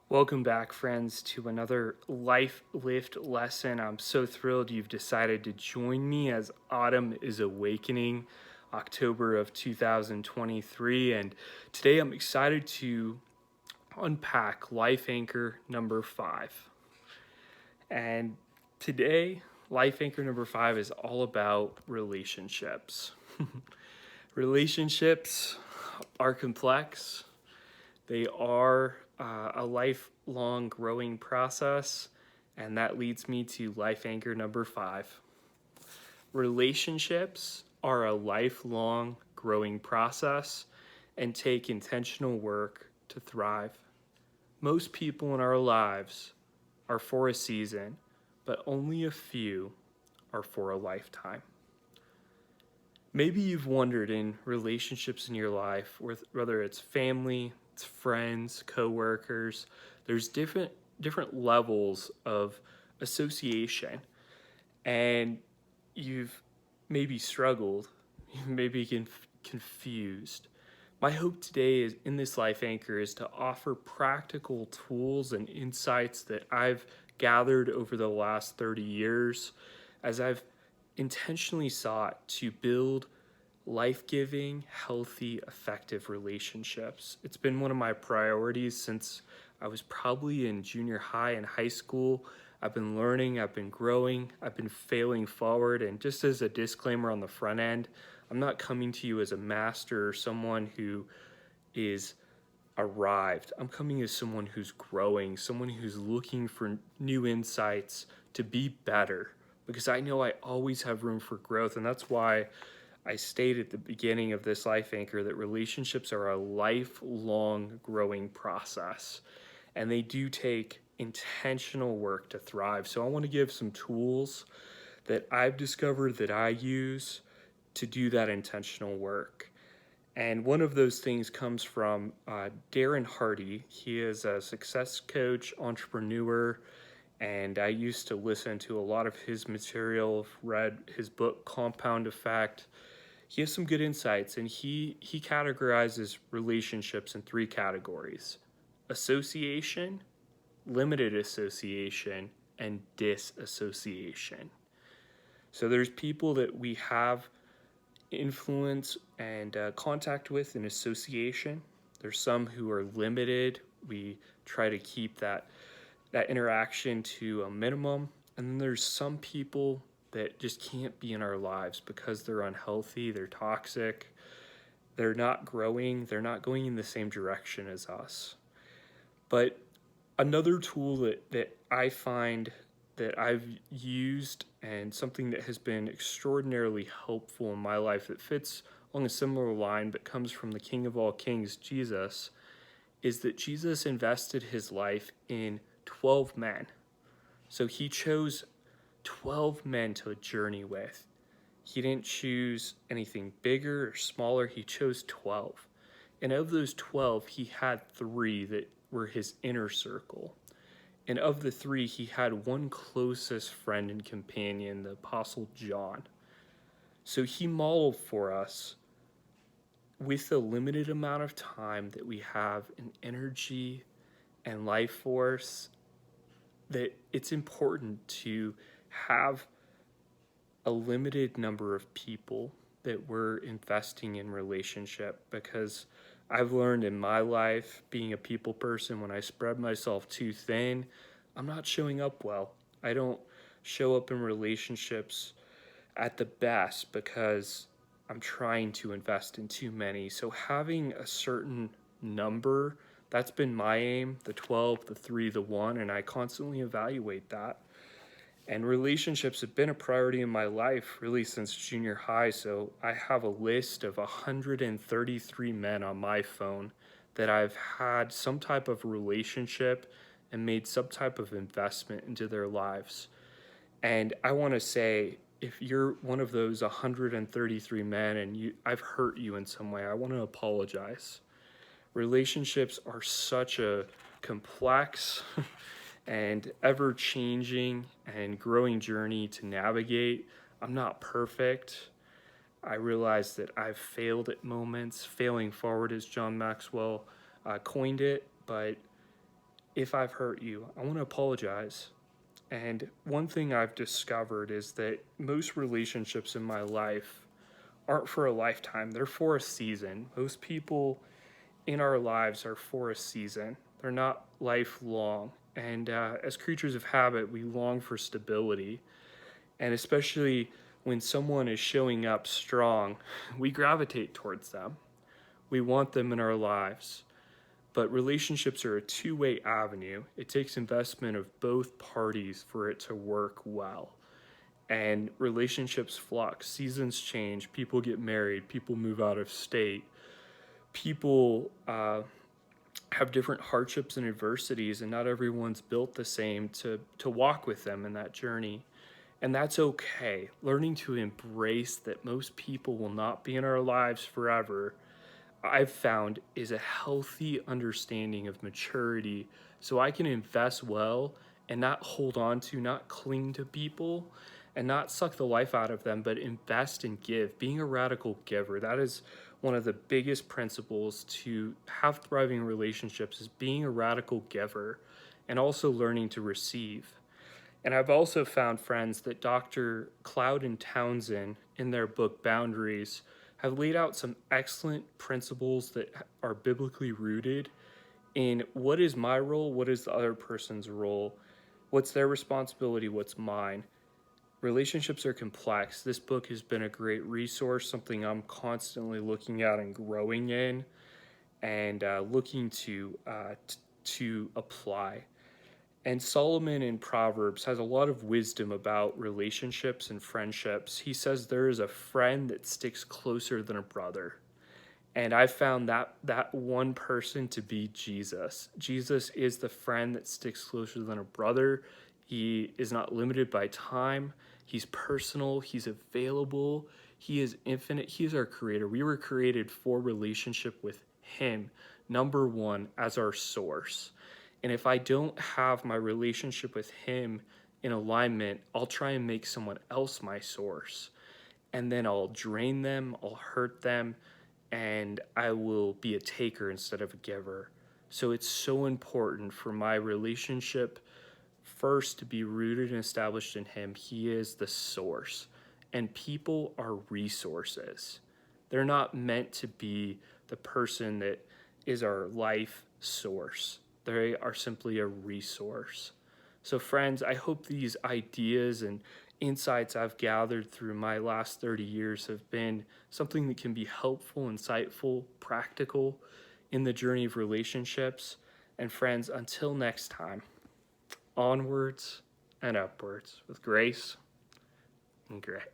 Welcome back, friends, to another Life Lift lesson. I'm so thrilled you've decided to join me as autumn is awakening, October of 2023. And today I'm excited to unpack Life Anchor number 5. And today, Life Anchor number 5 is all about relationships. Relationships are complex. They are a lifelong growing process, and that leads me to life anchor number 5. Relationships are a lifelong growing process and take intentional work to thrive. Most people in our lives are for a season, but only a few are for a lifetime. Maybe you've wondered in relationships in your life, whether it's family, it's friends, coworkers, there's different levels of association, and you've maybe struggled, you've maybe confused. My hope today is in this life anchor is to offer practical tools and insights that I've gathered over the last 30 years as I've intentionally sought to build life-giving, healthy, effective relationships. It's been one of my priorities since I was probably in junior high and high school. I've been learning, I've been growing, I've been failing forward. And just as a disclaimer on the front end, I'm not coming to you as a master or someone who is arrived. I'm coming as someone who's growing, someone who's looking for new insights to be better, because I know I always have room for growth. And that's why I stated at the beginning of this life anchor that relationships are a lifelong growing process, and they do take intentional work to thrive. So I want to give some tools that I've discovered that I use to do that intentional work. And one of those things comes from Darren Hardy. He is a success coach, entrepreneur, and I used to listen to a lot of his material, read his book, Compound Effect. He has some good insights, and he categorizes relationships in 3 categories: association, limited association, and disassociation. So there's people that we have influence and contact with in association. There's some who are limited. We try to keep that interaction to a minimum. And then there's some people that just can't be in our lives because they're unhealthy, they're toxic, they're not growing, they're not going in the same direction as us. But another tool that I find that I've used, and something that has been extraordinarily helpful in my life that fits along a similar line but comes from the King of all Kings, Jesus, is that Jesus invested his life in 12 men. So he chose 12 men to journey with. He didn't choose anything bigger or smaller, he chose 12. And of those 12, he had 3 that were his inner circle. And of the 3, he had one closest friend and companion, the Apostle John. So he modeled for us, with the limited amount of time that we have in energy and life force, that it's important to have a limited number of people that we're investing in relationship, because I've learned in my life, being a people person, when I spread myself too thin, I'm not showing up well. I don't show up in relationships at the best because I'm trying to invest in too many. So having a certain number, that's been my aim, the 12, the 3, the 1, and I constantly evaluate that. And relationships have been a priority in my life really since junior high. So I have a list of 133 men on my phone that I've had some type of relationship and made some type of investment into their lives. And I want to say, if you're one of those 133 men and I've hurt you in some way, I want to apologize. Relationships are such a complex and ever changing and growing journey to navigate. I'm not perfect. I realize that I've failed at moments, failing forward, as John Maxwell coined it, but If I've hurt you, I want to apologize. And one thing I've discovered is that most relationships in my life aren't for a lifetime, they're for a season. Most people in our lives are for a season, they're not lifelong. And as creatures of habit, we long for stability. And especially when someone is showing up strong, we gravitate towards them. We want them in our lives. But relationships are a two-way avenue. It takes investment of both parties for it to work well. And relationships flux, seasons change, people get married, people move out of state, people have different hardships and adversities, and not everyone's built the same to walk with them in that journey. And that's okay. Learning to embrace that most people will not be in our lives forever, I've found, is a healthy understanding of maturity, so I can invest well and not hold on to, not cling to people and not suck the life out of them, but invest and give. Being a radical giver, that is one of the biggest principles to have thriving relationships, is being a radical giver and also learning to receive. And I've also found, friends, that Dr. Cloud and Townsend, in their book Boundaries, have laid out some excellent principles that are biblically rooted in what is my role, what is the other person's role, what's their responsibility, what's mine. Relationships are complex. This book has been a great resource, something I'm constantly looking at and growing in, and looking to apply. And Solomon in Proverbs has a lot of wisdom about relationships and friendships. He says there is a friend that sticks closer than a brother. And I found that one person to be Jesus. Jesus is the friend that sticks closer than a brother. He is not limited by time. He's personal. He's available. He is infinite. He is our creator. We were created for relationship with him, number one, as our source. And if I don't have my relationship with him in alignment, I'll try and make someone else my source. And then I'll drain them, I'll hurt them, and I will be a taker instead of a giver. So it's so important for my relationship first to be rooted and established in him. He is the source. And people are resources. They're not meant to be the person that is our life source. They are simply a resource. So, friends, I hope these ideas and insights I've gathered through my last 30 years have been something that can be helpful, insightful, practical in the journey of relationships. And, friends, until next time, onwards and upwards with grace and grit.